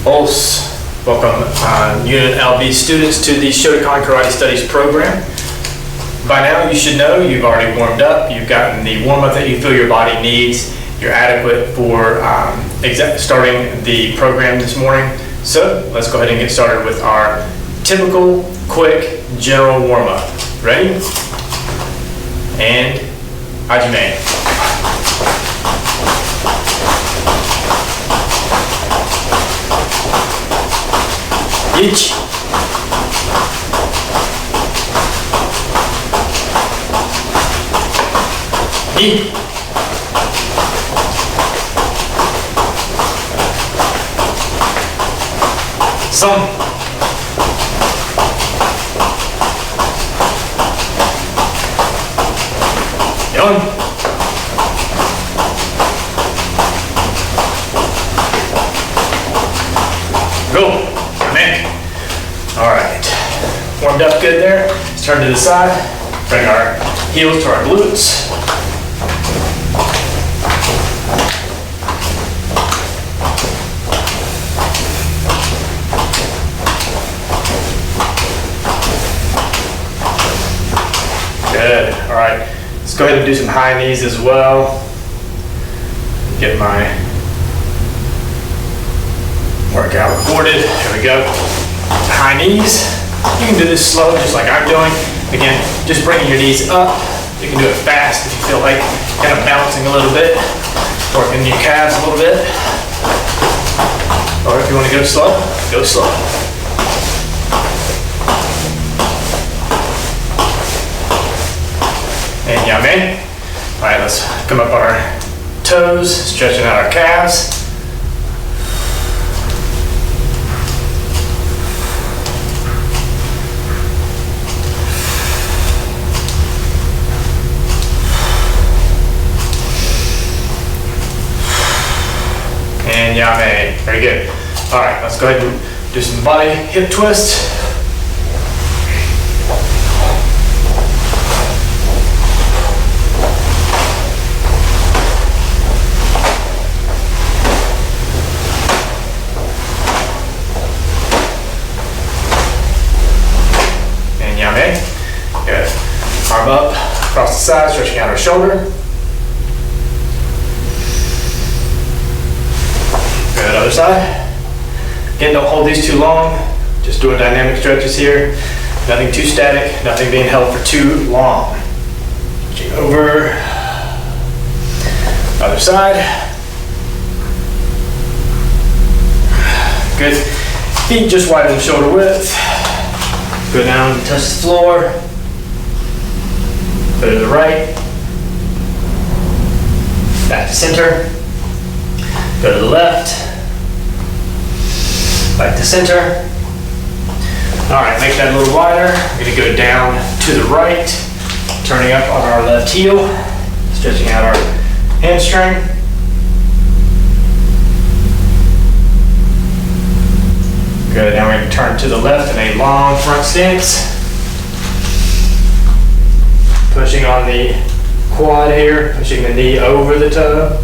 Os. Welcome UNLV students to the Shotokan Karate Studies program. By now you should know you've already warmed up, you've gotten the warm-up that you feel your body needs, you're adequate for starting the program this morning. So let's go ahead and get started with our typical, quick, general warm-up. Ready? And Hajime. Ichi. Ni. San. Yon. Go. All right, warmed up good there. Let's turn to the side, bring our heels to our glutes. Good, all right. Let's go ahead and do some high knees as well. Get my workout recorded, here we go. High knees. You can do this slow, just like I'm doing. Again, just bringing your knees up. You can do it fast if you feel like kind of bouncing a little bit, working your calves a little bit. Or if you want to go slow, go slow. And yame. All right, let's come up on our toes, stretching out our calves. And yame. Very good. All right, let's go ahead and do some body hip twists. And yame. Good. Arm up, across the side, stretching out our shoulder. Good, other side. Again, don't hold these too long. Just doing dynamic stretches here. Nothing too static, nothing being held for too long. Switching over. Other side. Good. Feet just widen shoulder width. Go down, touch the floor. Go to the right. Back to center. Go to the left. Back to center. All right, make that a little wider. We're gonna go down to the right, turning up on our left heel, stretching out our hamstring. Good, now we're gonna turn to the left in a long front stance. Pushing on the quad here, pushing the knee over the toe.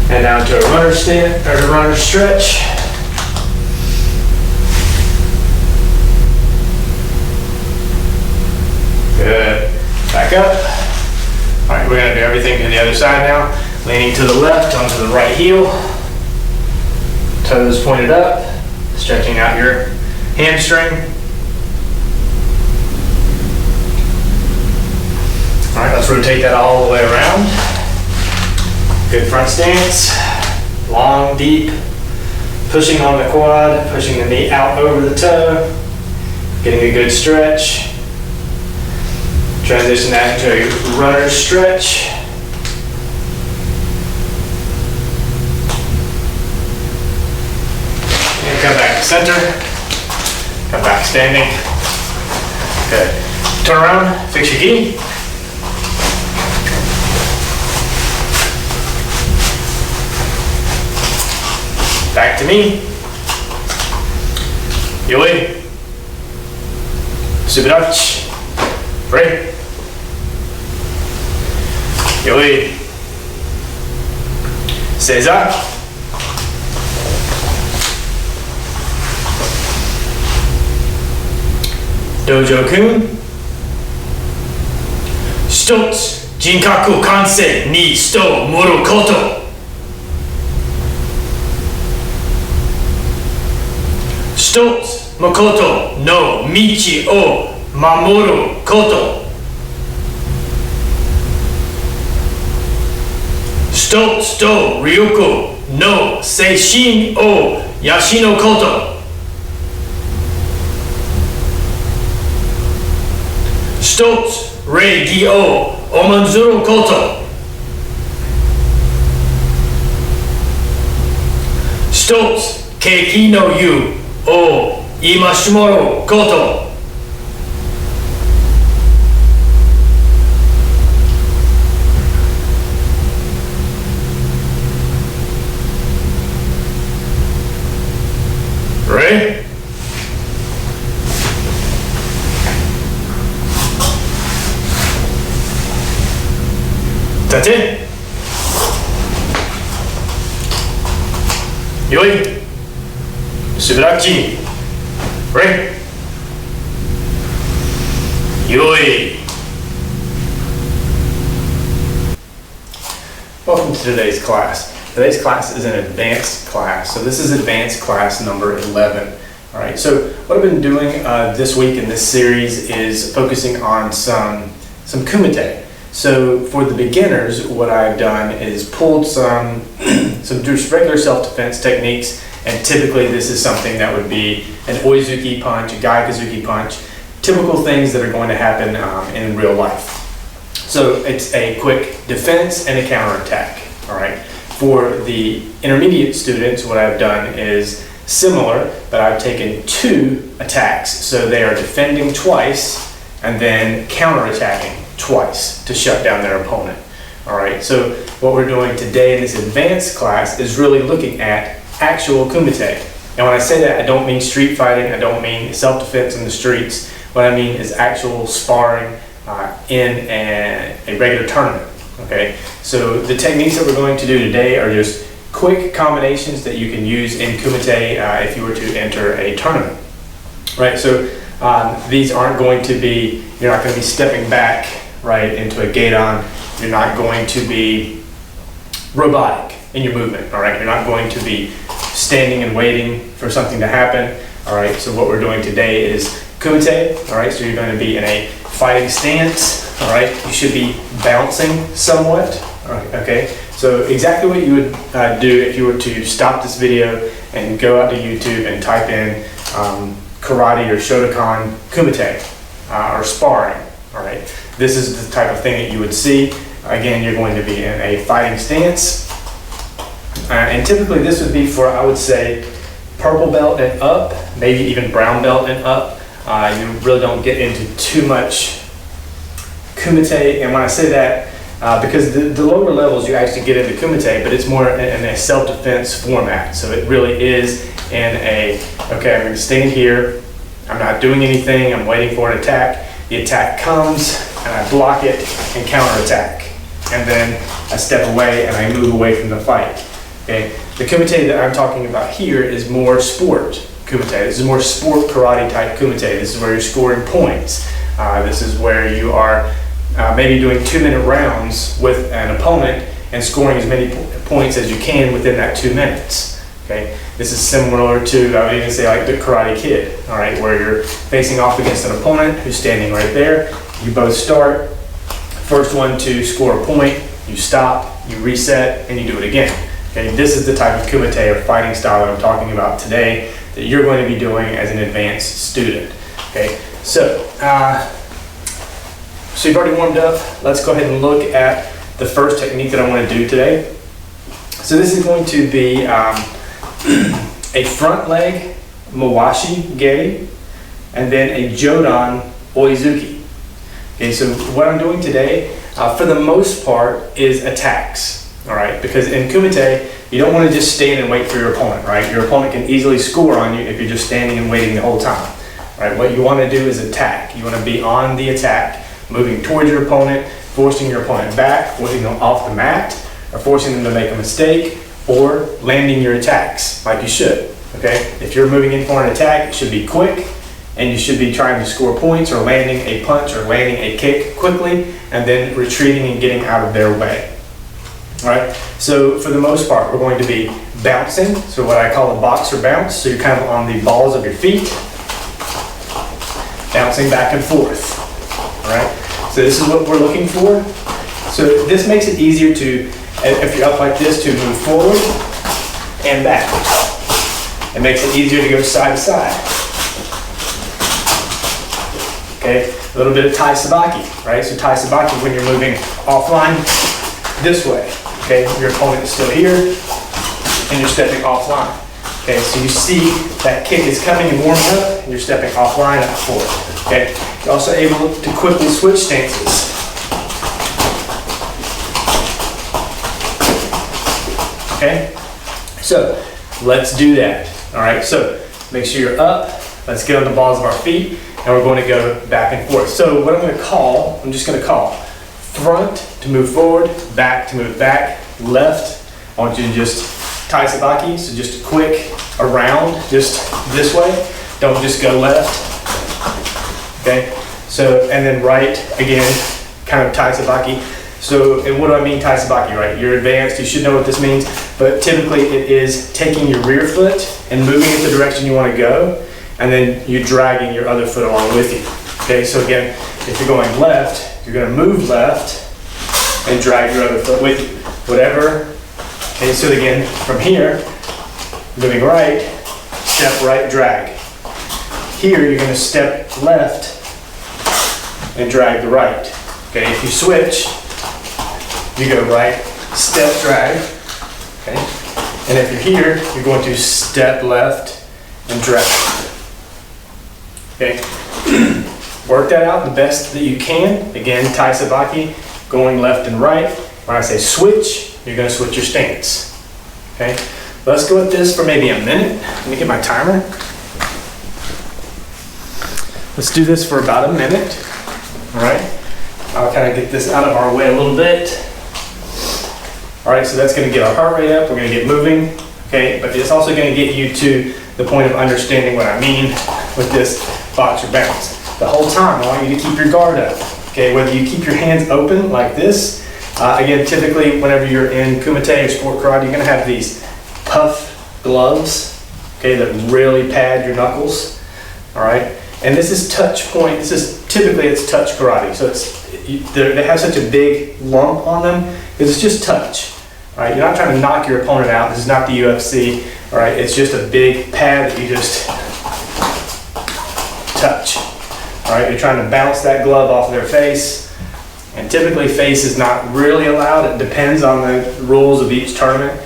And now to a runner stand, or a runner stretch. Good. Back up. All right, we're gonna do everything to the other side now. Leaning to the left onto the right heel. Toes pointed up. Stretching out your hamstring. All right, let's rotate that all the way around. Good front stance, long, deep, pushing on the quad, pushing the knee out over the toe, getting a good stretch. Transition that into a runner stretch. And come back to center, come back standing. Good. Turn around, fix your gi. Back to me. Yoi. Subirachi. Free. Yoi. Seiza. Dojo-kun. 一つ、人格完成に人を盛ること。一つ、誠の道を守ること。一つと力の精神を養うこと。一つ、礼儀を重んずること。一つ、景気の湯を戒めること。Ready? That's it. よい。しばらくち。Ready? よい。Welcome to today's class. Today's class is an advanced class. So this is advanced class number 11. All right, so what I've been doing this week in this series is focusing on some Kumite. So for the beginners, what I've done is pulled some just regular self-defense techniques, and typically this is something that would be an oizuki punch, a gaikazuki punch, typical things that are going to happen in real life. So it's a quick defense and a counterattack, all right? For the intermediate students, what I've done is similar, but I've taken 2 attacks. So they are defending twice and then counterattacking twice to shut down their opponent. All right, so what we're doing today in this advanced class is really looking at actual Kumite. And when I say that, I don't mean street fighting, I don't mean self-defense in the streets. What I mean is actual sparring in a regular tournament. Okay, so the techniques that we're going to do today are just quick combinations that you can use in Kumite if you were to enter a tournament. Right, so these aren't going to be, you're not going to be stepping back right into a gate-on. You're not going to be robotic in your movement. All right, you're not going to be standing and waiting for something to happen. All right, so what we're doing today is Kumite. All right, so you're going to be in a fighting stance. All right, you should be bouncing somewhat. All right, okay, so exactly what you would do if you were to stop this video and go out to YouTube and type in karate or Shotokan Kumite or sparring. All right, this is the type of thing that you would see. Again, you're going to be in a fighting stance, and typically this would be for, I would say, purple belt and up, maybe even brown belt and up. You really don't get into too much Kumite, and when I say that, because the lower levels you actually get into Kumite, but it's more in a self-defense format. So it really is in a, okay, I'm going to stand here, I'm not doing anything, I'm waiting for an attack. The attack comes, and I block it and counterattack. And then I step away and I move away from the fight. Okay, the Kumite that I'm talking about here is more sport Kumite. This is more sport karate type Kumite. This is where you're scoring points. This is where you are maybe doing 2-minute rounds with an opponent and scoring as many points as you can within that 2 minutes. Okay, this is similar to, I would even say, like the Karate Kid. All right, where you're facing off against an opponent who's standing right there. You both start. First one to score a point, you stop, you reset, and you do it again. Okay, this is the type of Kumite or fighting style that I'm talking about today that you're going to be doing as an advanced student. Okay, so you've already warmed up. Let's go ahead and look at the first technique that I want to do today. So this is going to be a front leg mawashi geri and then a jodan oizuki. Okay, so what I'm doing today, for the most part, is attacks. All right, because in Kumite, you don't want to just stand and wait for your opponent, right? Your opponent can easily score on you if you're just standing and waiting the whole time. Right? What you want to do is attack. You want to be on the attack, moving towards your opponent, forcing your opponent back, forcing them off the mat, or forcing them to make a mistake, or landing your attacks like you should. Okay, if you're moving in for an attack, it should be quick, and you should be trying to score points or landing a punch or landing a kick quickly and then retreating and getting out of their way. All right, so for the most part, we're going to be bouncing, so what I call a boxer bounce, so you're kind of on the balls of your feet, bouncing back and forth. All right, so this is what we're looking for. So this makes it easier to, if you're up like this, to move forward and back. It makes it easier to go side to side. Okay, a little bit of tai sabaki, right? So tai sabaki, when you're moving offline this way, okay, your opponent is still here and you're stepping offline. Okay, so you see that kick is coming and warming up and you're stepping offline and forward. Okay, you're also able to quickly switch stances. Okay, so let's do that. All right, so make sure you're up. Let's get on the balls of our feet, and we're going to go back and forth. So what I'm going to call, I'm just going to call front to move forward, back to move back, left. I want you to just tai sabaki, so just a quick around, just this way. Don't just go left. Okay, so and then right again, kind of tai sabaki. So, and what do I mean tai sabaki, right? You're advanced, you should know what this means, but typically it is taking your rear foot and moving it the direction you want to go, and then you're dragging your other foot along with you. Okay, so again, if you're going left, you're going to move left and drag your other foot with you. Whatever. Okay, so again, from here, moving right, step right, drag. Here, you're going to step left and drag the right. Okay, if you switch, you go right, step, drag, okay? And if you're here, you're going to step left and drag, okay? Work that out the best that you can. Again, tai sabaki, going left and right. When I say switch, you're gonna switch your stance, okay? Let's go with this for maybe a minute. Let me get my timer. Let's do this for about a minute, all right? I'll kind of get this out of our way a little bit. All right, so that's going to get our heart rate up. We're going to get moving, okay? But it's also going to get you to the point of understanding what I mean with this boxer bounce. The whole time, I want you to keep your guard up, okay? Whether you keep your hands open like this, again, typically whenever you're in Kumite or sport karate, you're going to have these puff gloves, okay, that really pad your knuckles, all right? And this is touch point. This is typically it's touch karate, so they have such a big lump on them because it's just touch. All right, you're not trying to knock your opponent out. This is not the UFC. All right, it's just a big pad that you just touch. All right, you're trying to bounce that glove off of their face, and typically face is not really allowed. It depends on the rules of each tournament.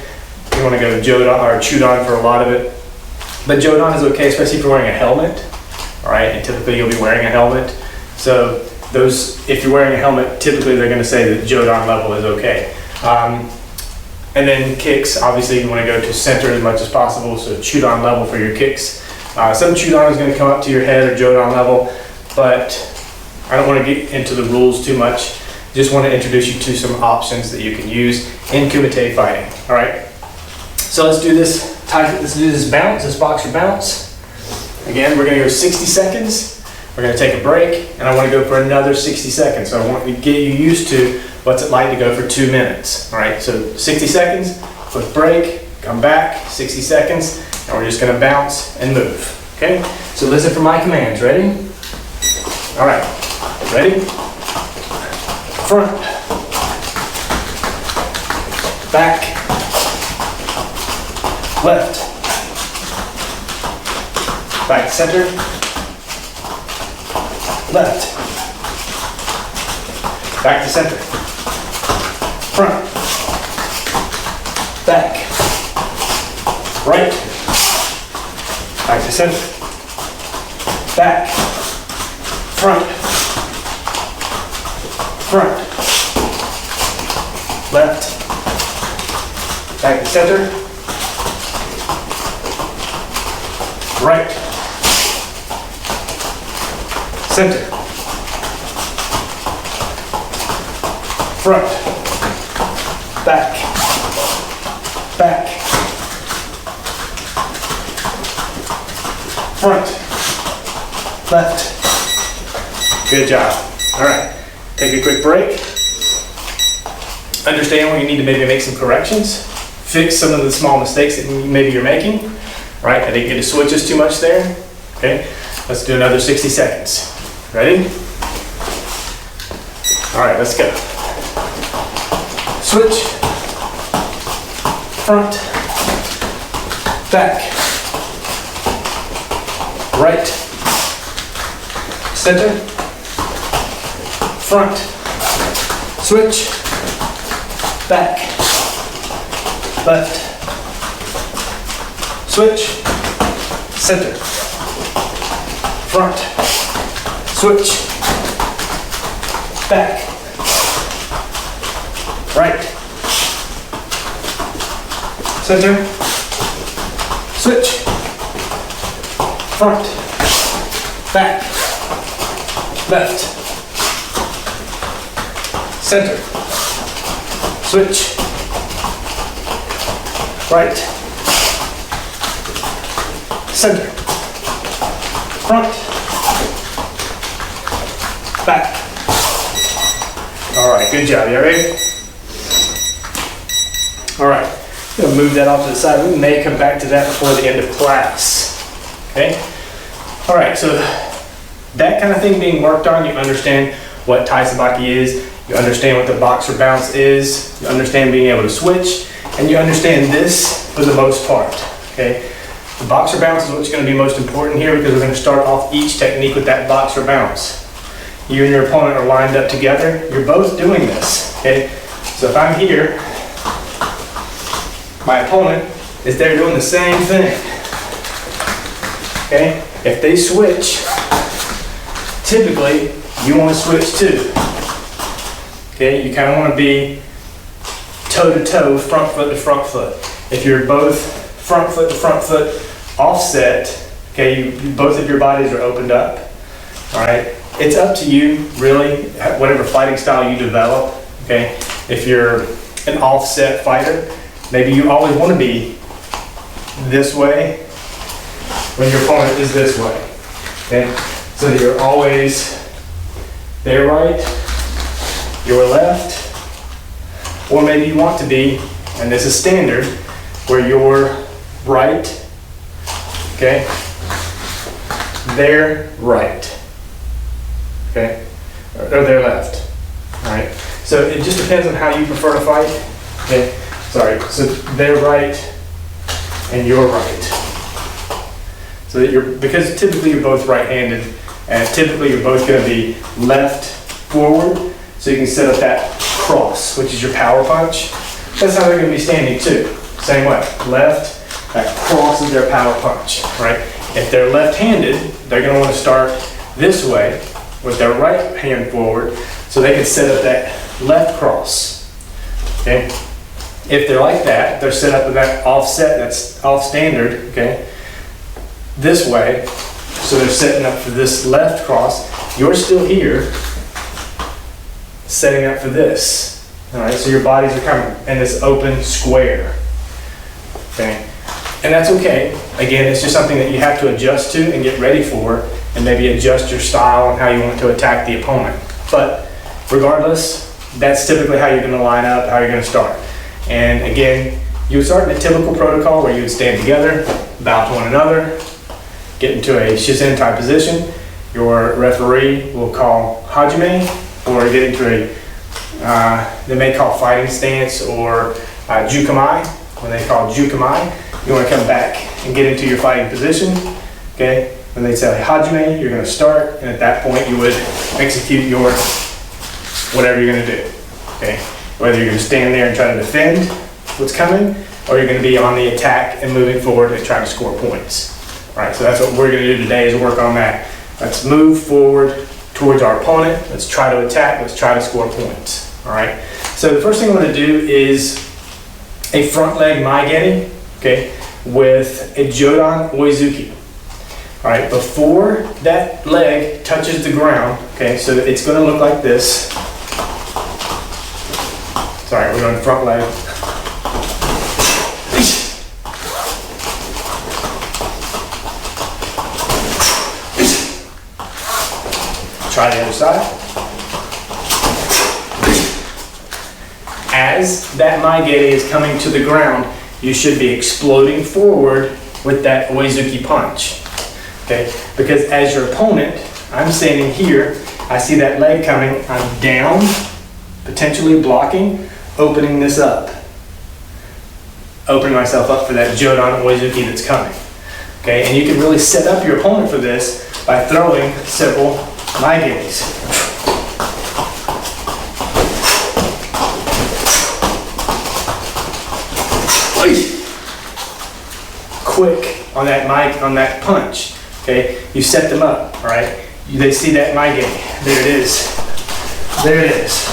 You want to go Jodan or Chudan for a lot of it, but Jodan is okay, especially if you're wearing a helmet. All right, and typically you'll be wearing a helmet. So those, if you're wearing a helmet, typically they're going to say that Jodan level is okay. And then kicks, obviously you want to go to center as much as possible, so Chudan level for your kicks. Some Chudan is going to come up to your head or Jodan level, but I don't want to get into the rules too much. Just want to introduce you to some options that you can use in Kumite fighting. All right, so let's do this. Let's do this bounce, this boxer bounce. Again, we're going to go 60 seconds. We're going to take a break, and I want to go for another 60 seconds. So I want to get you used to what's it like to go for 2 minutes. All right, so 60 seconds, quick break, come back, 60 seconds, and we're just going to bounce and move. Okay, so listen for my commands. Ready? All right, ready? Front, back, left, back, center, left, back to center, front, back, right, back to center, back, front, front, left, back to center, right, center, front, back, back, front, left. Good job. All right, take a quick break. Understand where you need to maybe make some corrections. Fix some of the small mistakes that maybe you're making. Right, I didn't get to switches too much there. Okay, let's do another 60 seconds. Ready? All right, let's go. Switch, front, back, right, center, front, switch, back, left, switch, center, front, switch, back, right, center, switch, front, back, left, center, switch, right, center, front, back. All right, good job. You ready? All right, I'm gonna move that off to the side. We may come back to that before the end of class. Okay? All right, so that kind of thing being worked on, you understand what taisabaki is, you understand what the boxer bounce is, you understand being able to switch, and you understand this for the most part. Okay? The boxer bounce is what's going to be most important here because we're going to start off each technique with that boxer bounce. You and your opponent are lined up together. You're both doing this. Okay? So if I'm here, my opponent is there doing the same thing. Okay? If they switch, typically you want to switch too. Okay? You kind of want to be toe to toe, front foot to front foot. If you're both front foot to front foot offset, okay, both of your bodies are opened up. All right? It's up to you, really, whatever fighting style you develop. Okay? If you're an offset fighter, maybe you always want to be this way when your opponent is this way. Okay? So that you're always their right, your left, or maybe you want to be, and this is standard, where you're right, okay, their right, okay, or their left, all right? So it just depends on how you prefer to fight, okay? Sorry, so their right and your right. So that because typically you're both right-handed, and typically you're both going to be left forward, so you can set up that cross, which is your power punch. That's how they're going to be standing too. Same way, left, that cross is their power punch, right? If they're left-handed, they're going to want to start this way with their right hand forward, so they can set up that left cross, okay? If they're like that, they're set up with that offset, that's off standard, okay? This way, so they're setting up for this left cross. You're still here, setting up for this. All right, so your bodies are kind of in this open square. Okay, and that's okay. Again, it's just something that you have to adjust to and get ready for, and maybe adjust your style and how you want to attack the opponent. But regardless, that's typically how you're going to line up, how you're going to start. And again, you would start in a typical protocol where you would stand together, bow to one another, get into a shizen type position. Your referee will call hajime, or get into a, they may call fighting stance, or jukamai. When they call jukamai, you want to come back and get into your fighting position. Okay? When they say hajime, you're going to start, and at that point you would execute your whatever you're going to do. Okay? Whether you're going to stand there and try to defend what's coming, or you're going to be on the attack and moving forward and trying to score points. All right, so that's what we're going to do today, is work on that. Let's move forward towards our opponent. Let's try to attack. Let's try to score points. All right. So the first thing I'm going to do is a front leg maigeri, okay, with a jodan oizuki. All right. Before that leg touches the ground, okay, so it's going to look like this. Sorry, we're on front leg. try the other side. As that maigere is coming to the ground, you should be exploding forward with that oizuki punch. Okay? Because as your opponent, I'm standing here, I see that leg coming, I'm down, potentially blocking, opening this up. Opening myself up for that Jodan oizuki that's coming. Okay? And you can really set up your opponent for this by throwing several maigeres. Quick on that punch. Okay, you set them up. All right, they see that maigere. There it is. There it is.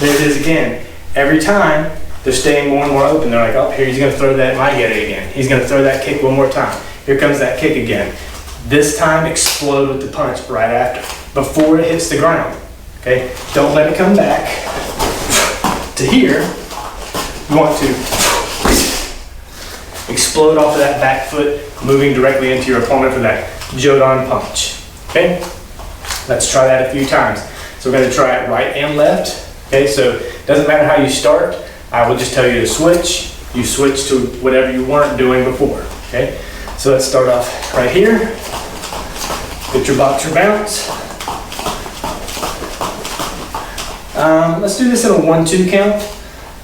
There it is again. Every time they're staying more and more open. They're like, oh, here he's going to throw that maigere again. He's going to throw that kick one more time. Here comes that kick again. This time, explode with the punch right after, before it hits the ground. Okay, don't let it come back to here. You want to explode off of that back foot, moving directly into your opponent for that Jodan punch. Okay, let's try that a few times. So we're going to try it right and left. Okay, so it doesn't matter how you start. I will just tell you to switch. You switch to whatever you weren't doing before. Okay, so let's start off right here. Get your boxer bounce. Let's do this in a 1-2 count.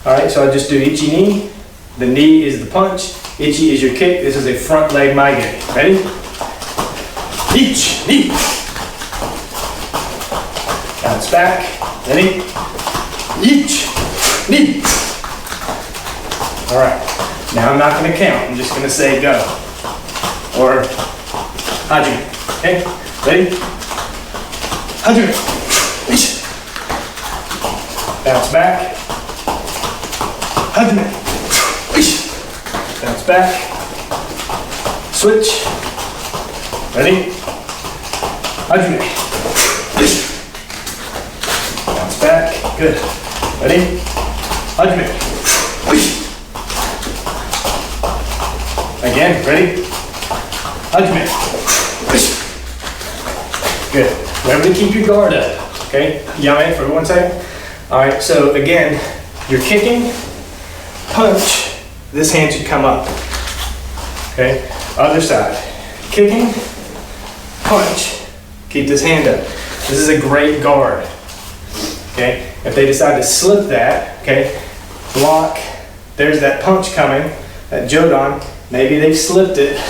All right, so I just do ichi knee. The knee is the punch. Ichi is your kick. This is a front leg maigere. Ready? Ich, knee. Bounce back. Ready? Ich, knee. All right. Now I'm not going to count. I'm just going to say go. Or hajime. Okay? Ready? Hajime. Ich. Bounce back. Hajime. Ich. Bounce back. Switch. Ready? Hajime. Ich. Bounce back. Good. Ready? Hajime. Ich. Again. Ready? Hajime. Ich. Good. Remember to keep your guard up. Okay? Yame for 1 second. All right. So again, you're kicking. Punch, this hand should come up. Okay, other side. Kicking, punch, keep this hand up. This is a great guard. Okay, if they decide to slip that, okay, block, there's that punch coming, that Jodan, maybe they've slipped it,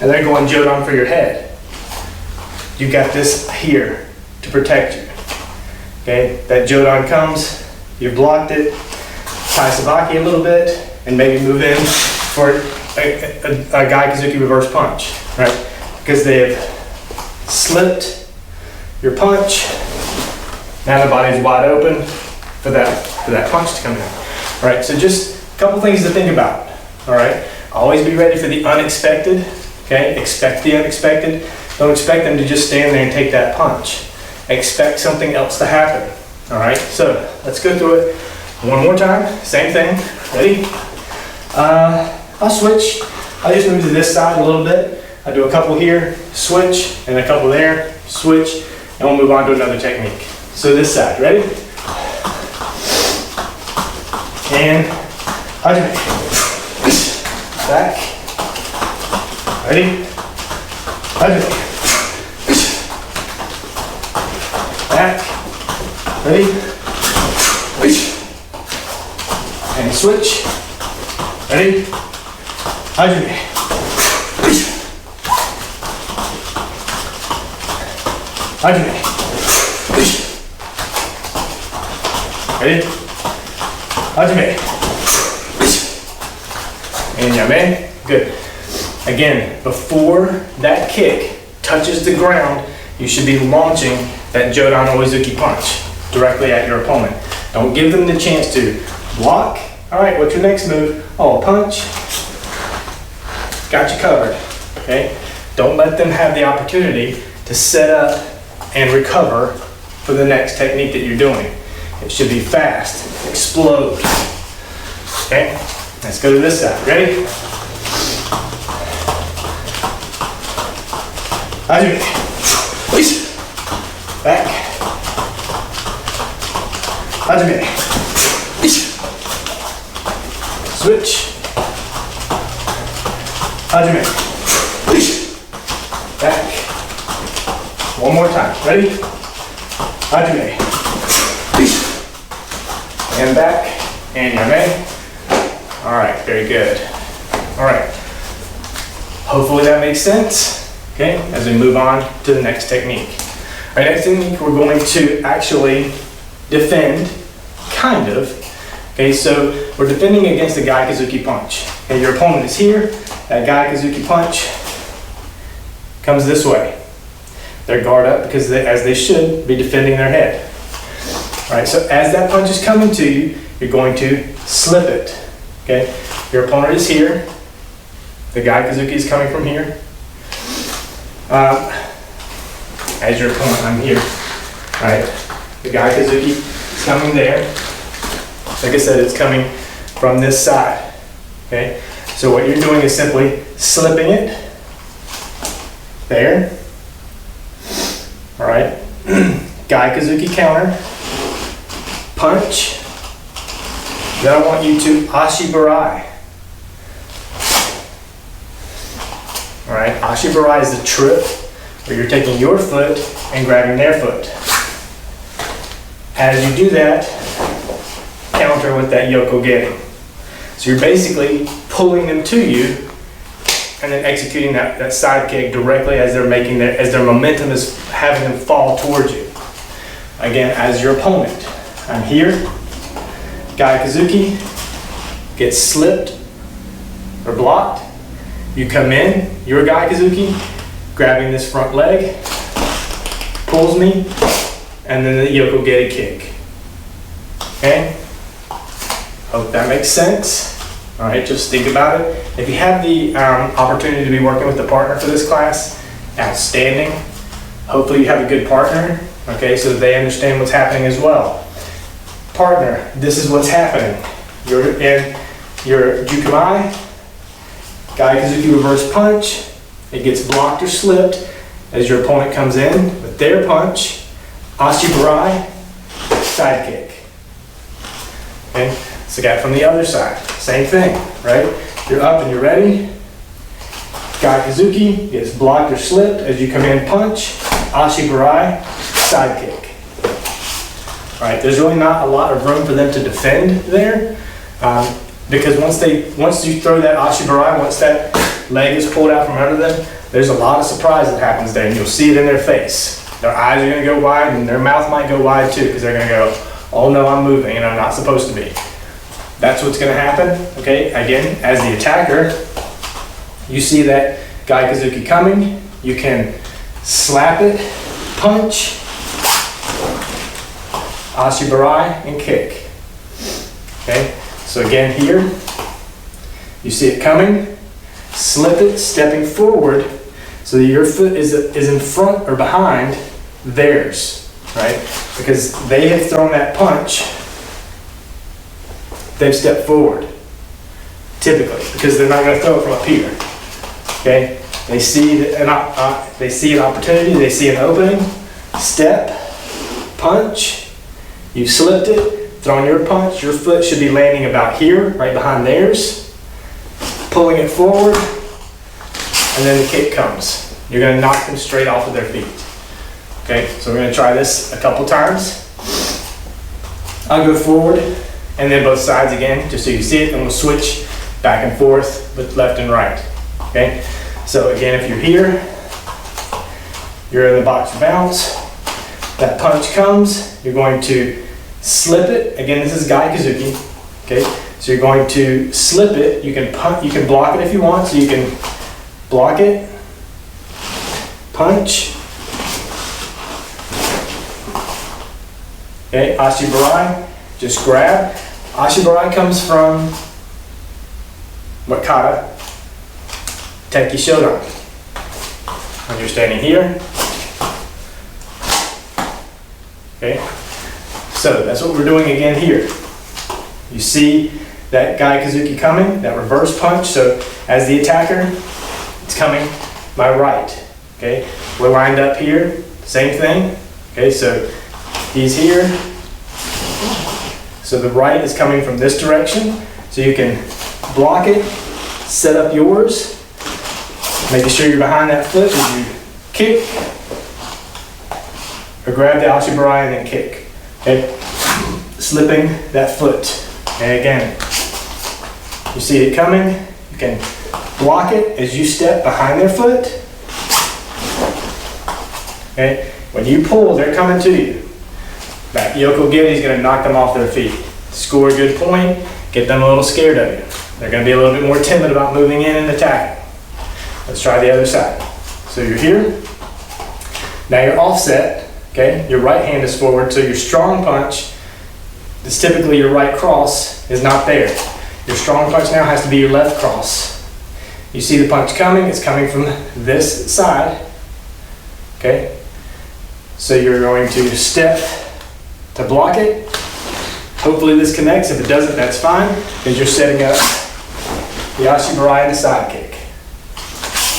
and they're going Jodan for your head. You got this here to protect you. Okay, that Jodan comes, you blocked it, tie sabaki a little bit, and maybe move in for a Gai Kazuki reverse punch, right? Because they have slipped your punch. Now the body's wide open for that punch to come in. All right, so just a couple things to think about. All right, always be ready for the unexpected. Okay, expect the unexpected. Don't expect them to just stand there and take that punch. Expect something else to happen. All right, so let's go through it one more time. Same thing. Ready? I'll switch. I'll just move to this side a little bit. I do a couple here, switch, and a couple there, switch, and we'll move on to another technique. So this side, ready? And hajime. Back. Ready? Hajime. Back. Ready? And switch. Ready? Hajime. Hajime. Ready? Hajime. And yame. Good. Again, before that kick touches the ground, you should be launching that Jodan Oizuki punch directly at your opponent. Don't give them the chance to block. All right, what's your next move? Oh, punch. Got you covered. Okay? Don't let them have the opportunity to set up and recover for the next technique that you're doing. It should be fast. Explode. Okay? Let's go to this side. Ready? Hajime. Hajime. Switch. Hajime. Back. One more time. Ready? Hajime. And back. And yame. All right, very good. All right. Hopefully that makes sense. Okay, as we move on to the next technique. All right, next technique, we're going to actually defend, kind of. Okay, so we're defending against the Gaikazuki punch. Okay, your opponent is here. That Gaikazuki punch comes this way. They're guard up because as they should be defending their head. All right, so as that punch is coming to you, you're going to slip it. Okay, your opponent is here. The Gaikazuki is coming from here. As your opponent, I'm here. All right, the Gaikazuki is coming there. Like I said, it's coming from this side. Okay, so what you're doing is simply slipping it there. All right, Gaikazuki counter, punch. Then I want you to ashibarai. All right, ashibarai is the trip where you're taking your foot and grabbing their foot. As you do that, counter with that yokogeri. So you're basically pulling them to you and then executing that side kick directly as they're making as their momentum is having them fall towards you. Again, as your opponent, I'm here. Gaikazuki gets slipped or blocked. You come in, your Gaikazuki, grabbing this front leg, pulls me, and then the yokogeri kick. Okay? Hope that makes sense. All right, just think about it. If you have the opportunity to be working with a partner for this class, outstanding. Hopefully you have a good partner, okay, so that they understand what's happening as well. Partner, this is what's happening. You're in your jukumai, Gaikazuki reverse punch. It gets blocked or slipped as your opponent comes in with their punch. Ashibarai, side kick. Okay, so got from the other side. Same thing, right? You're up and you're ready. Gaikazuki gets blocked or slipped as you come in, punch. Ashibarai, side kick. All right, there's really not a lot of room for them to defend there. Because once you throw that ashibarai, once that leg is pulled out from under them, there's a lot of surprise that happens there, and you'll see it in their face. Their eyes are going to go wide, and their mouth might go wide too, because they're going to go, oh no, I'm moving, and I'm not supposed to be. That's what's going to happen, okay? Again, as the attacker, you see that Gaikazuki coming, you can slap it, punch, ashibarai, and kick. Okay? So again here, you see it coming, slip it, stepping forward, so that your foot is in front or behind theirs, right? Because they have thrown that punch, they've stepped forward, typically, because they're not going to throw it from up here. Okay? They see an opportunity, they see an opening, step, punch, you slipped it, throwing your punch, your foot should be landing about here, right behind theirs, pulling it forward, and then the kick comes. You're going to knock them straight off of their feet. Okay, so we're going to try this a couple times. I'll go forward, and then both sides again, just so you see it, and we'll switch back and forth with left and right. Okay, so again, if you're here, you're in the box bounce, that punch comes, you're going to slip it. Again, this is Gaikazuki. Okay, so you're going to slip it. You can block it if you want. So you can block it, punch. Okay, ashibarai. Just grab. Ashibarai comes from Wakata Teki Shotokan. When you're standing here. Okay. So that's what we're doing again here. You see that Gaikazuki coming, that reverse punch. So as the attacker, it's coming my right. Okay, we're lined up here, same thing. Okay, so he's here, So the right is coming from this direction, so you can block it, set up yours, making sure you're behind that foot as you kick, or grab the ashibarai and then kick. Okay, slipping that foot. And again, you see it coming, you can block it as you step behind their foot. Okay, when you pull, they're coming to you. That Yoko Giri is going to knock them off their feet. Score a good point, get them a little scared of you. They're going to be a little bit more timid about moving in and attacking. Let's try the other side. So you're here. Now you're offset. Okay, your right hand is forward, so your strong punch, that's typically your right cross, is not there. Your strong punch now has to be your left cross. You see the punch coming, it's coming from this side. Okay, so you're going to step to block it. Hopefully this connects. If it doesn't, that's fine, because you're setting up the ashibarai and the side kick.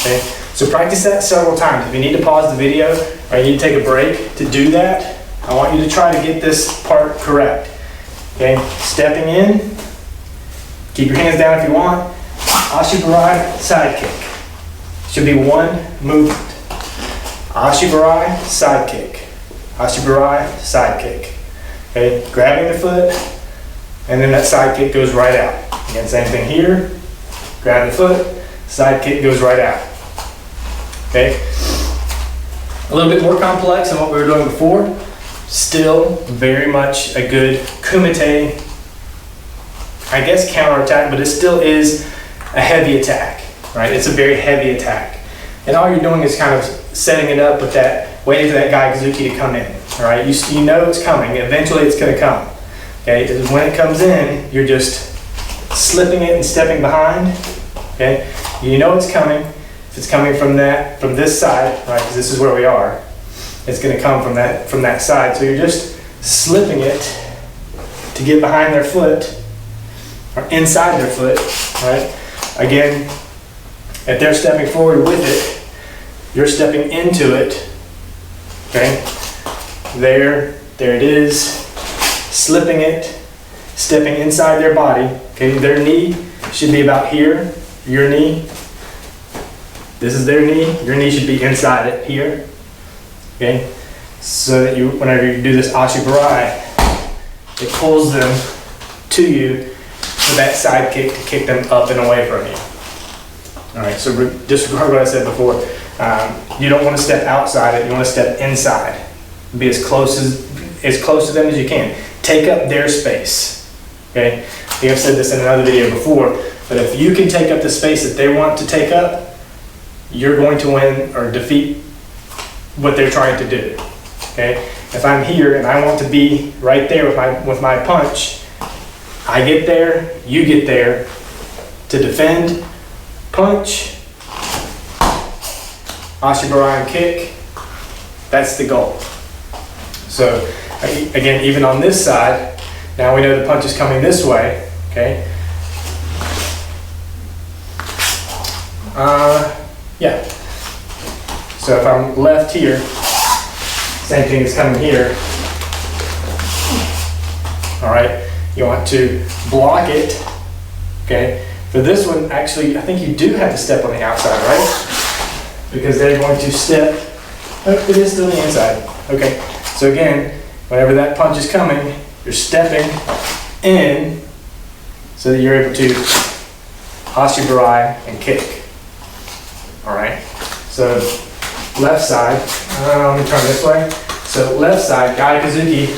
Okay, so practice that several times. If you need to pause the video or you need to take a break to do that, I want you to try to get this part correct. Okay, stepping in, keep your hands down if you want. Ashibarai, side kick. Should be one movement. Ashibarai, side kick. Ashibarai, side kick. Okay, grabbing the foot, and then that side kick goes right out. Again, same thing here. Grab the foot, side kick goes right out. Okay, a little bit more complex than what we were doing before. Still very much a good Kumite, I guess, counterattack, but it still is a heavy attack, right? It's a very heavy attack. And all you're doing is kind of setting it up with that, waiting for that guy Kazuki to come in, all right? You know it's coming. Eventually it's going to come, okay? When it comes in, you're just slipping it and stepping behind, okay? You know it's coming. If it's coming from this side, right, because this is where we are, it's going to come from that side. So you're just slipping it to get behind their foot, or inside their foot, right? Again, if they're stepping forward with it, you're stepping into it, okay? There it is, slipping it, stepping inside their body, okay? Their knee should be about here, your knee. This is their knee, your knee should be inside it here, okay? So that whenever you do this ashibarai, it pulls them to you for that side kick to kick them up and away from you. All right, so disregard what I said before. You don't want to step outside it, you want to step inside. Be as close to them as you can. Take up their space, okay? I think I've said this in another video before, but if you can take up the space that they want to take up, you're going to win or defeat what they're trying to do, okay? If I'm here and I want to be right there with my punch, I get there, you get there to defend, punch, ashibarai and kick. That's the goal. So again, even on this side, now we know the punch is coming this way, okay? Yeah. So if I'm left here, same thing is coming here. All right, you want to block it, okay? For this one, actually, I think you do have to step on the outside, right? Because they're going to step, oh, it is still on the inside. Okay, so again, whenever that punch is coming, you're stepping in so that you're able to ashibarai and kick. All right, so left side, let me turn this way. So left side, Guy Kazuki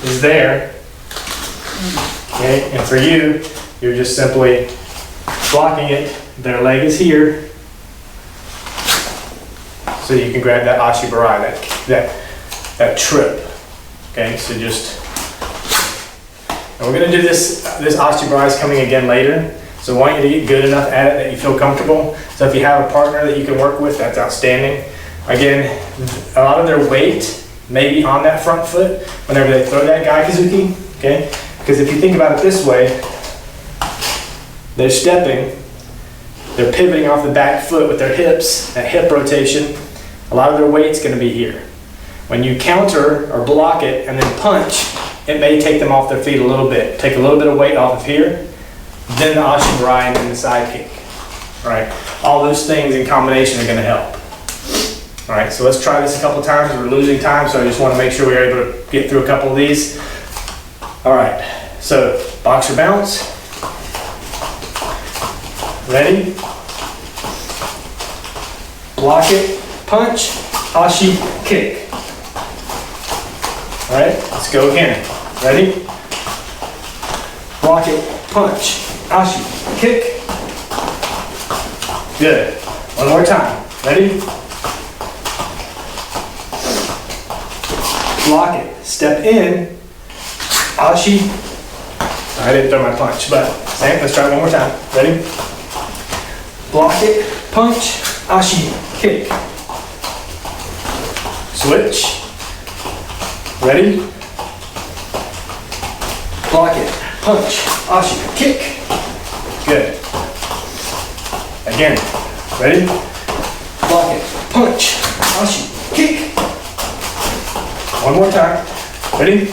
is there, okay? And for you, you're just simply blocking it. Their leg is here, so you can grab that ashibarai, that trip. Okay, so just, and we're gonna do this ashibarai is coming again later. So I want you to get good enough at it that you feel comfortable. So if you have a partner that you can work with, that's outstanding. Again, a lot of their weight may be on that front foot whenever they throw that Guy Kazuki, okay? Because if you think about it this way, they're stepping, they're pivoting off the back foot with their hips, that hip rotation. A lot of their weight's gonna be here. When you counter or block it and then punch it may take them off their feet a little bit. Take a little bit of weight off of here, then the Ashibarai, and then the side kick. All right, all those things in combination are going to help. All right, so let's try this a couple times. We're losing time, so I just want to make sure we're able to get through a couple of these. All right, so boxer bounce. Ready? Block it, punch, ashi, kick. All right, let's go again. Ready? Block it, punch, ashi, kick. Good. One more time. Ready? Block it, step in, ashi. I didn't throw my punch, but same. Let's try it one more time. Ready? Block it, punch, ashi, kick. Switch. Ready? Block it, punch, ashi, kick. Good. Again. Ready? Block it, punch, ashi, kick. One more time. Ready?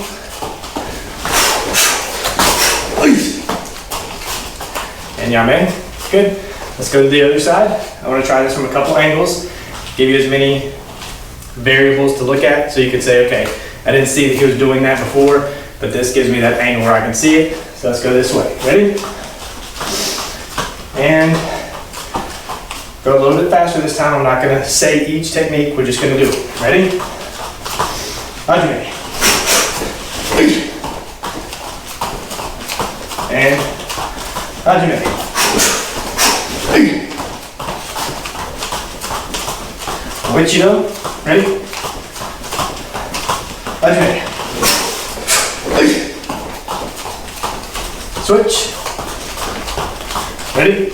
And yame. Good. Let's go to the other side. I want to try this from a couple angles. Give you as many variables to look at so you can say, okay, I didn't see that he was doing that before, but this gives me that angle where I can see it. So let's go this way. Ready? And go a little bit faster this time. I'm not going to say each technique. We're just going to do it. Ready? Hajime. And hajime. Uichido. Ready? Hajime. Switch. Ready?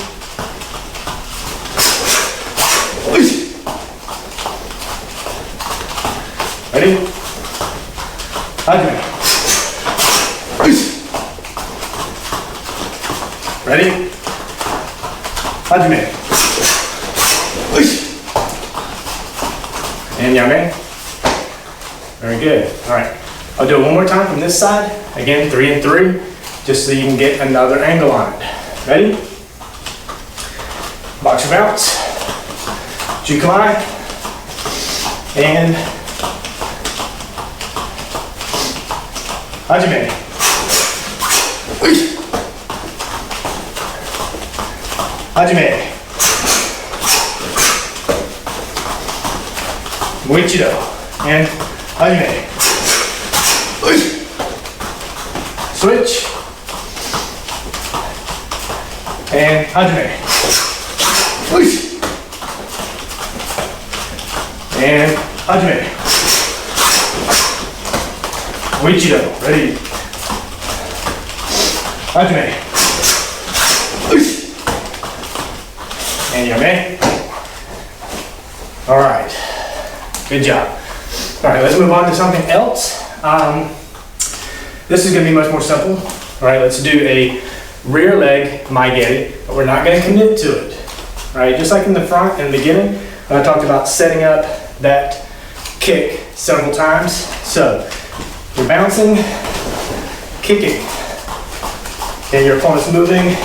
Ready? Hajime. Ready? Hajime. And yame. Very good. All right. I'll do it one more time from this side. Again, 3 and 3, just so you can get another angle on it. Ready? Boxer bounce. Jukai. And hajime. Hajime. Muichido. And hajime. Switch. And hajime. And hajime. Muichido. Ready? Hajime. And yame. All right. Good job. All right, let's move on to something else. This is going to be much more simple. All right, let's do a rear leg maigeri, but we're not going to commit to it. All right, just like in the front in the beginning, when I talked about setting up that kick several times. So you're bouncing, kicking, and your opponent's moving,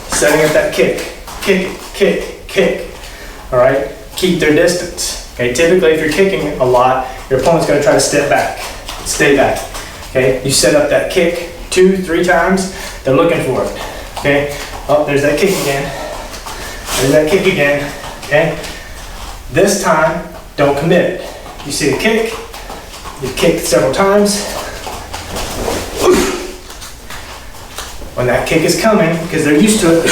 setting up that kick, kick, kick, kick. All right, keep their distance. Okay, typically if you're kicking a lot, your opponent's going to try to step back, stay back. Okay, you set up that kick 2-3 times, they're looking for it. Okay, oh, there's that kick again. There's that kick again. Okay, this time, don't commit. You see a kick, you kick several times. When that kick is coming, because they're used to it,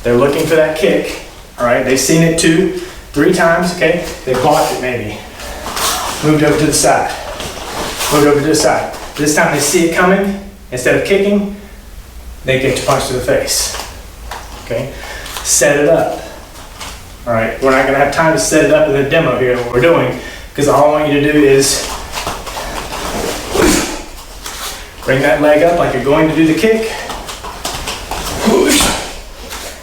they're looking for that kick. All right, they've seen it 2-3 times. Okay, they blocked it maybe. Moved over to the side. Moved over to the side. This time they see it coming. Instead of kicking, they get to punch to the face. Okay, set it up. All right, we're not going to have time to set it up in the demo here. What we're doing, because all I want you to do is bring that leg up like you're going to do the kick.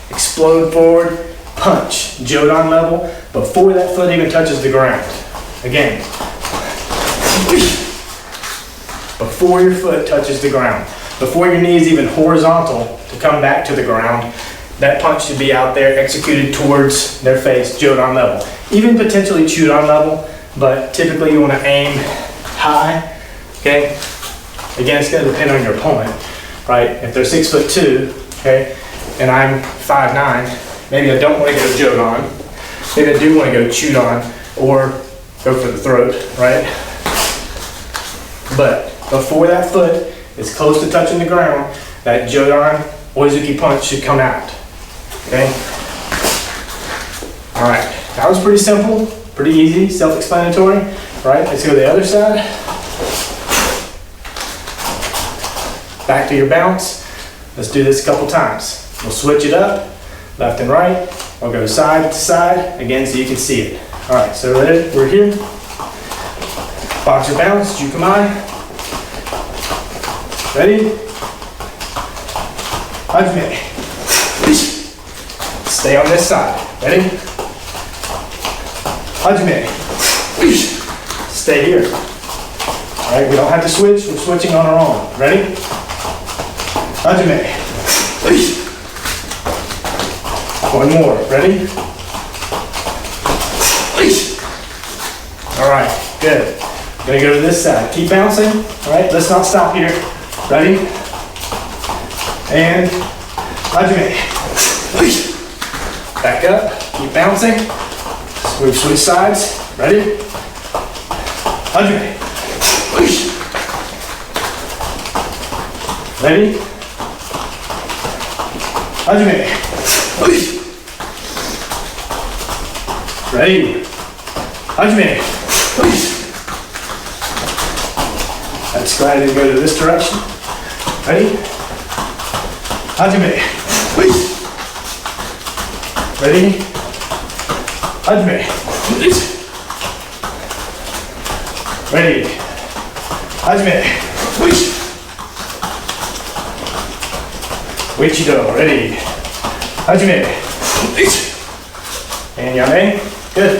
Explode forward, punch, Jodan level, before that foot even touches the ground. Again, before your foot touches the ground, before your knee is even horizontal to come back to the ground, that punch should be out there executed towards their face, Jodan level. Even potentially Chudan level, but typically you want to aim high, okay? Again, it's going to depend on your opponent, right? If they're 6'2", okay, and I'm 5'9", maybe I don't want to go Jodan. Maybe I do want to go Chudan or go for the throat, right? But before that foot is close to touching the ground, that Jodan Oizuki punch should come out, okay? All right, that was pretty simple, pretty easy, self-explanatory, right? Let's go to the other side. Back to your bounce. Let's do this a couple times. We'll switch it up, left and right. I'll go side to side, again, so you can see it. All right, so we're here. Boxer bounce, Jukumai. Ready? Hajime. Stay on this side. Ready? Hajime. Stay here. All right, we don't have to switch. We're switching on our own. Ready? Hajime. One more. Ready? All right, good. Gonna go to this side. Keep bouncing. All right, let's not stop here. Ready? And Hajime. Back up. Keep bouncing. We've switched sides. Ready? Hajime. Ready? Hajime. Ready? Hajime. Let's go ahead and go to this direction. Ready? Hajime. Ready? Hajime. Ready? Hajime. Wichido. Ready? Hajime. And Yame. Good.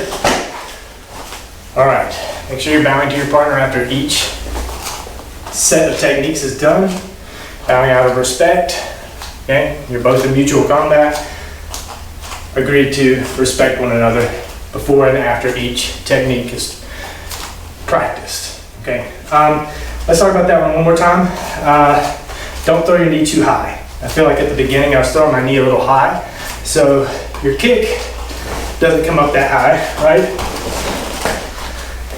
All right. Make sure you're bowing to your partner after each set of techniques is done. Bowing out of respect. Okay? You're both in mutual combat. Agree to respect one another before and after each technique is practiced. Okay? Let's talk about that one more time. Don't throw your knee too high. I feel like at the beginning I was throwing my knee a little high. So your kick doesn't come up that high, right?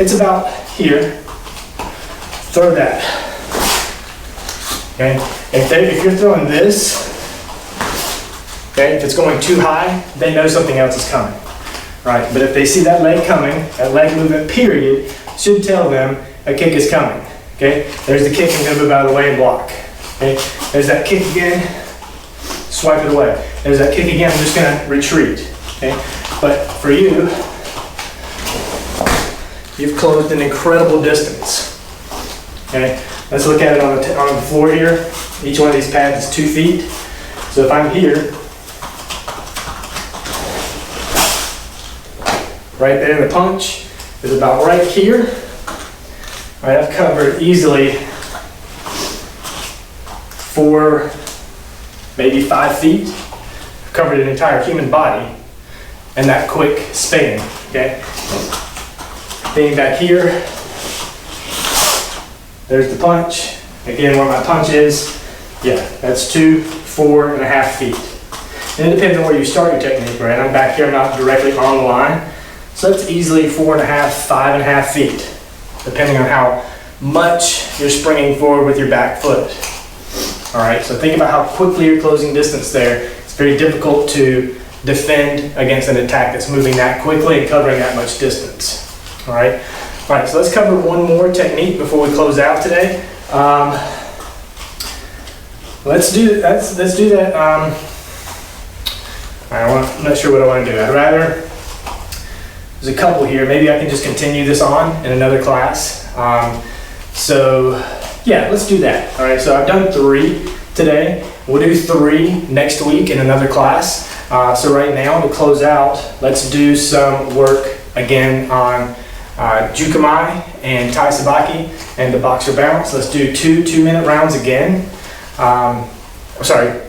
It's about here. Throw that. Okay? If you're throwing this, okay, if it's going too high, they know something else is coming, right? But if they see that leg coming, that leg movement period should tell them a kick is coming, okay? There's the kick, I'm gonna move out of the way and block, okay? There's that kick again, swipe it away. There's that kick again, I'm just gonna retreat, okay? But for you, you've closed an incredible distance, okay? Let's look at it on the floor here. Each one of these pads is 2 feet. So if I'm here, right there, the punch is about right here. All right, I've covered easily 4, maybe 5 feet. I've covered an entire human body in that quick span, okay? Being back here, there's the punch. Again, where my punch is, yeah, that's 2, 4.5 feet. And it depends on where you start your technique, right? I'm back here, I'm not directly on the line. So that's easily 4.5, 5.5 feet, depending on how much you're springing forward with your back foot. All right, so think about how quickly you're closing distance there. It's very difficult to defend against an attack that's moving that quickly and covering that much distance. All right. All right, so let's cover one more technique before we close out today. Let's do that. I'm not sure what I want to do. There's a couple here. Maybe I can just continue this on in another class. So yeah, let's do that. All right, so I've done 3 today. We'll do 3 next week in another class. So right now, to close out, let's do some work again on Jukumai and Tai Sabaki and the boxer bounce. Let's do two 2-minute rounds again. Sorry,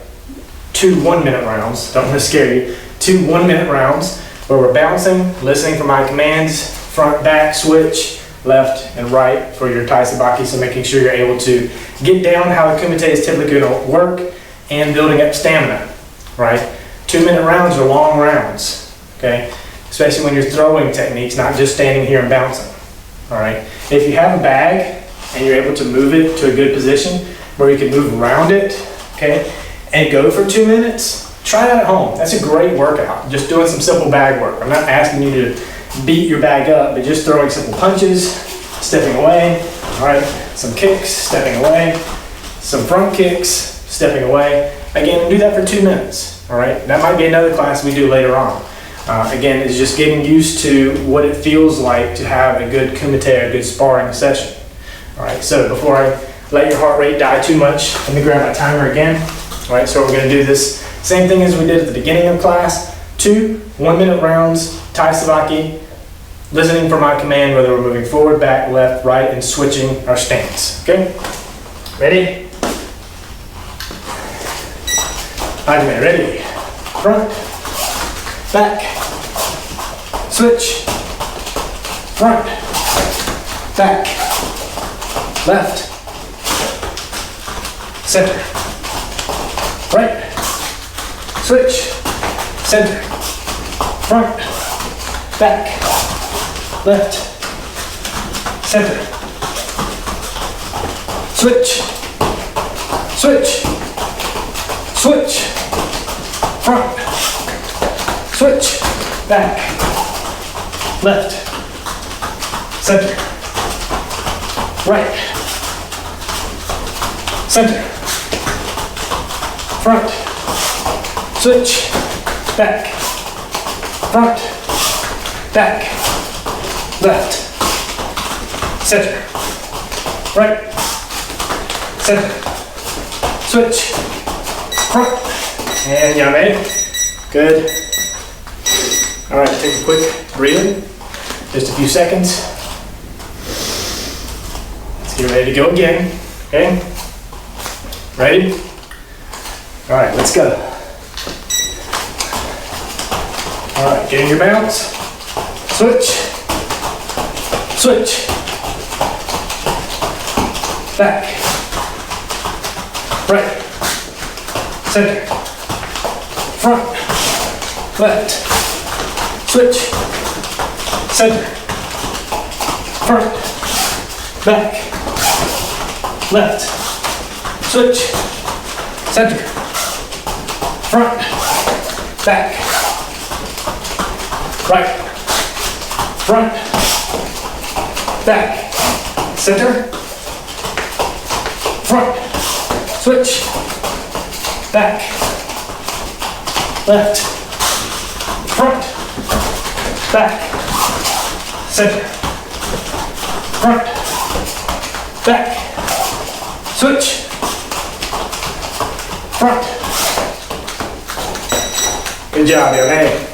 2 1-minute rounds. Don't want to scare you. 2 1-minute rounds where we're bouncing, listening for my commands, front, back, switch, left and right for your Tai Sabaki. So making sure you're able to get down how the Kumite is typically going to work and building up stamina, right? 2-minute rounds are long rounds, okay? Especially when you're throwing techniques, not just standing here and bouncing, all right? If you have a bag and you're able to move it to a good position where you can move around it, okay, and go for 2 minutes, try that at home. That's a great workout, just doing some simple bag work. I'm not asking you to beat your bag up, but just throwing simple punches, stepping away, all right? Some kicks, stepping away, some front kicks, stepping away. Again, do that for 2 minutes, all right? That might be another class we do later on. Again, it's just getting used to what it feels like to have a good Kumite, a good sparring session. All right, so before I let your heart rate die too much, let me grab my timer again. All right, so we're gonna do this same thing as we did at the beginning of class. 2 1-minute rounds, Tai Sabaki, listening for my command, whether we're moving forward, back, left, right, and switching our stance, okay? Ready? Hajime, ready? Front, back, switch, front, back, left, center, right, switch, center, front, back, left, center, switch, switch, switch, front, switch, back, left, center, right, center, front, switch, back, front, back, left, center, right, center, switch, front, and yame. Good. All right, take a quick breather, just a few seconds. Let's get ready to go again, okay? Ready? All right, let's go. All right, getting your bounce. Switch, switch, back, right, center, front, left, switch, center, front, back, left, switch, center, front, back, right, front, back, center, front, switch, back, left, front, back, center, front, back, switch, front. Good job, Yone.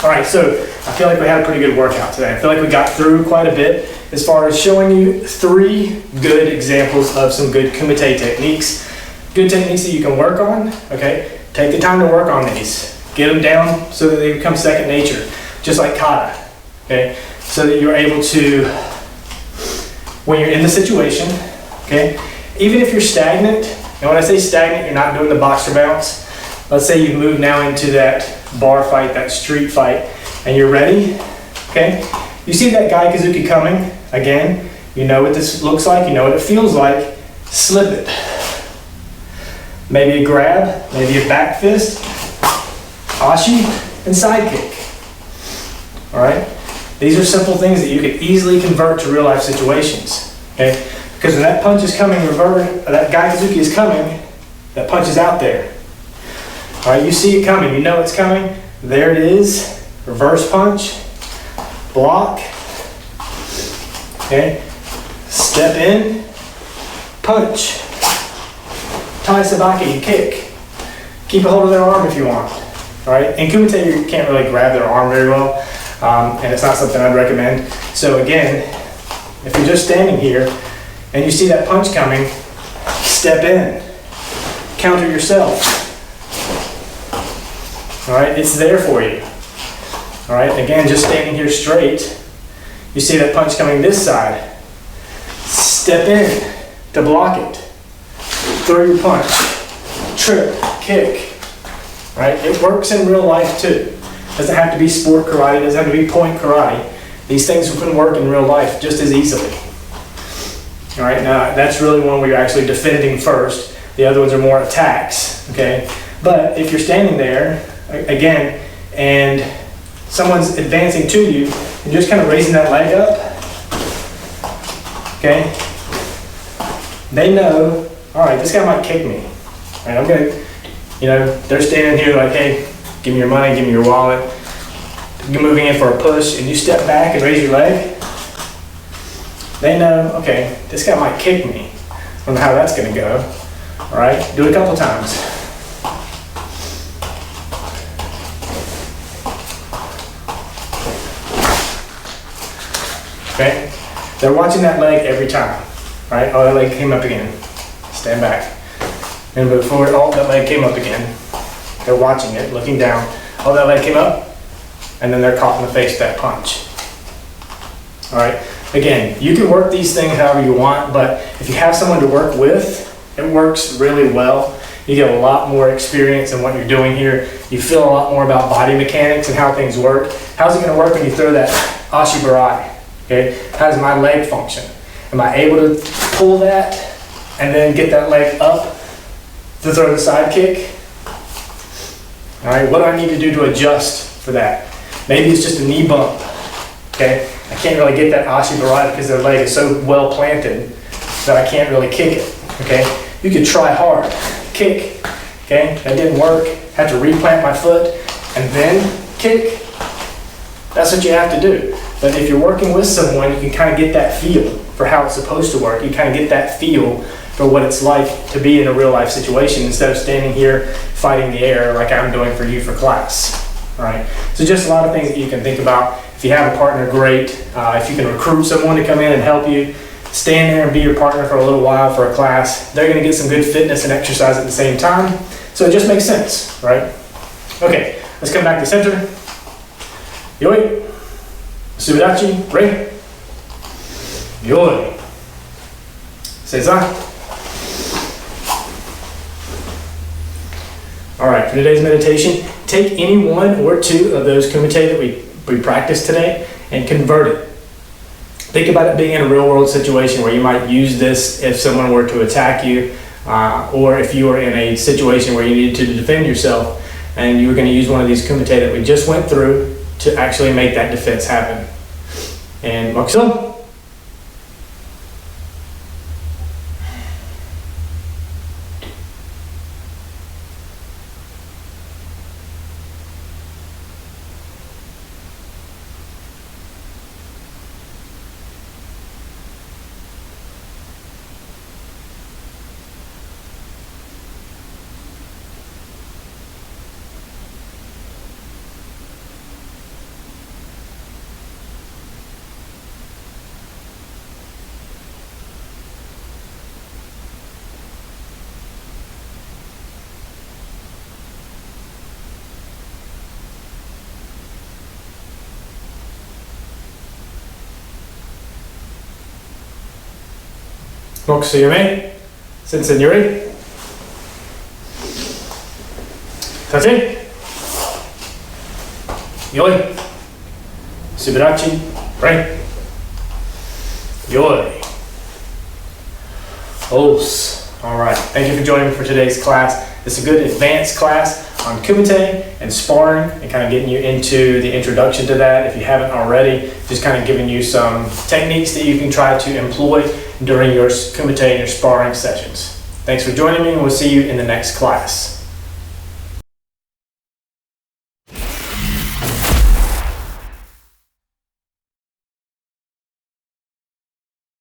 All right, so I feel like we had a pretty good workout today. I feel like we got through quite a bit as far as showing you 3 good examples of some good Kumite techniques. Good techniques that you can work on, okay? Take the time to work on these. Get them down so that they become second nature, just like kata, okay? So that you're able to, when you're in the situation, okay? Even if you're stagnant, and when I say stagnant, you're not doing the boxer bounce. Let's say you've moved now into that bar fight, that street fight, and you're ready, okay? You see that guy Kazuki coming, again, you know what this looks like, you know what it feels like, slip it. Maybe a grab, maybe a back fist, ashi, and side kick. All right? These are simple things that you can easily convert to real life situations, okay? Because when that punch is coming, that guy Kazuki is coming, that punch is out there. All right, you see it coming, you know it's coming. There it is, reverse punch, block, okay? Step in, punch, Tai Sabaki, kick, keep a hold of their arm if you want. All right, in Kumite, you can't really grab their arm very well, and it's not something I'd recommend. So again, if you're just standing here and you see that punch coming, step in, counter yourself. All right, it's there for you. All right, again, just standing here straight, you see that punch coming this side, step in to block it, throw your punch, trip, kick. Right? It works in real life too. Doesn't have to be sport karate, doesn't have to be point karate. These things can work in real life just as easily. All right, now that's really one where you're actually defending first. The other ones are more attacks, okay? But if you're standing there, again, and someone's advancing to you, and just kind of raising that leg up, okay? They know, all right, this guy might kick me. All right, I'm gonna, you know, they're standing here like, hey, give me your money, give me your wallet. You're moving in for a push, and you step back and raise your leg. They know, okay, this guy might kick me. I don't know how that's gonna go. All right, do it a couple times. Okay, they're watching that leg every time. All right, oh, that leg came up again. Stand back. And before, oh, that leg came up again. They're watching it, looking down. Oh, that leg came up. And then they're caught in the face with that punch. All right, again, you can work these things however you want, but if you have someone to work with, it works really well. You get a lot more experience in what you're doing here. You feel a lot more about body mechanics and how things work. How's it gonna work when you throw that ashibarai? Okay, how does my leg function? Am I able to pull that and then get that leg up to throw the side kick? All right, what do I need to do to adjust for that? Maybe it's just a knee bump, okay? I can't really get that ashibarai because their leg is so well planted that I can't really kick it, okay? You could try hard, kick, okay? That didn't work, had to replant my foot and then kick. That's what you have to do. But if you're working with someone, you can kind of get that feel for how it's supposed to work. You kind of get that feel for what it's like to be in a real life situation instead of standing here fighting the air like I'm doing for you for class. All right, so just a lot of things that you can think about. If you have a partner, great. If you can recruit someone to come in and help you, stand there and be your partner for a little while for a class. They're gonna get some good fitness and exercise at the same time. So it just makes sense, right? Okay, let's come back to center. Yoi, Subidachi, Rei, Yoi, Seiza. All right, for today's meditation, take any one or two of those kumite that we practiced today and convert it. Think about it being in a real world situation where you might use this if someone were to attack you, or if you were in a situation where you needed to defend yourself and you were going to use one of these kumite that we just went through to actually make that defense happen. And Makuso. Mokusuyame, Sensenyori, Tate, Yoi, Subirachi, Rei, Yoi, Os. All right, thank you for joining me for today's class. It's a good advanced class on kumite and sparring and kind of getting you into the introduction to that. If you haven't already, just kind of giving you some techniques that you can try to employ during your kumite and your sparring sessions. Thanks for joining me, and we'll see you in the next class.